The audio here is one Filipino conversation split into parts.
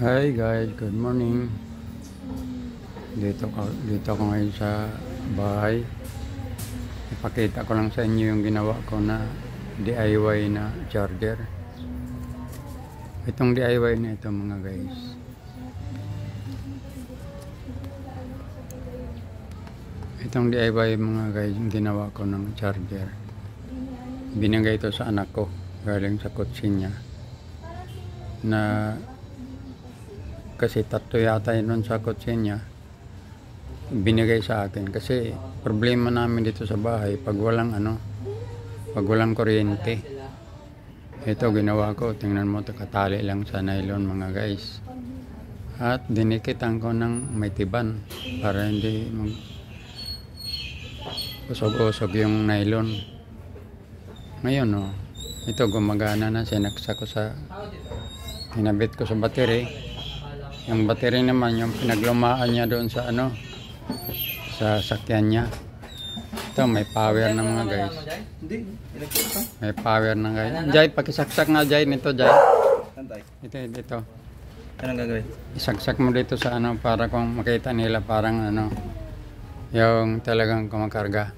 Hi guys, good morning. Dito ko ngayon sa bahay. Ipakita ko lang sa inyo yung ginawa ko na DIY na charger. Itong DIY na ito mga guys. Itong DIY mga guys, yung ginawa ko ng charger. Binigay ito sa anak ko galing sa kotse niya. Na kasi tatlo yata yun sa kotse niya, binigay sa akin kasi problema namin dito sa bahay pag walang kuryente. Ito ginawa ko, tingnan mo, katali lang sa nylon mga guys, at dinikitan ko ng may tiban para hindi usog-usog yung nylon. Ngayon ito gumagana na, sinaksak ko hinabit ko sa battery. Yung battery naman, yung pinaglumaan niya doon sa sa sakyan niya. Ito, may power na mga guys. May power na guys. Jay, pakisaksak nga Jay nito Jay. Dito. Anong gagawin? Isaksak mo dito sa para kung makita nila parang yung talagang kumakarga.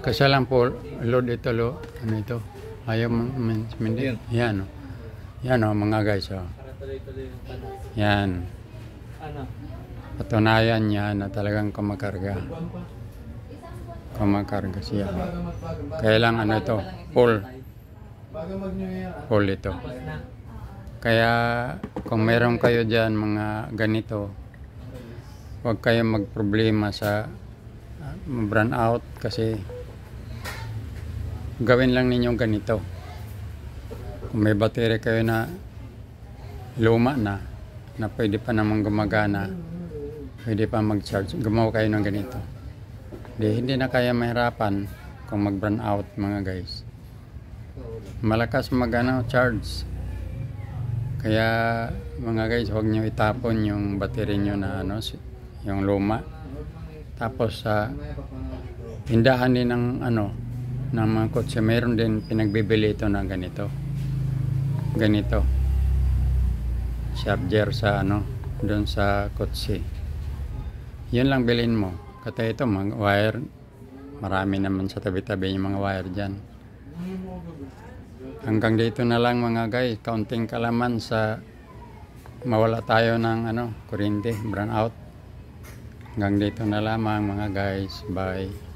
Kasi lang po, load ito, ito. Ayaw hindi. Yan mga guys. Yan. Patunayan niya na talagang kumakarga siya. Kaya lang ito, full ito. Kaya kung meron kayo dyan mga ganito, huwag kayo magproblema sa brand out, kasi gawin lang ninyong ganito. Kung may battery kayo na luma na pwede pa namang gumagana, pwede pa mag-charge, gumawa kayo ng ganito. Hindi na kaya mahirapan kung mag-burn out mga guys. Malakas charge. Kaya mga guys, huwag nyo itapon yung battery nyo na yung luma. Tapos tindahan din ng mga kotse, mayroon din pinagbibili ito na ganito charger sa doon sa kotse. Yun lang bilhin mo. Kata ito mga wire, marami naman sa tabi-tabi yung mga wire dyan. Hanggang dito na lang mga guys, kaunting kalaman sa mawala tayo ng kuryente, brown out. Hanggang dito na lamang mga guys, bye.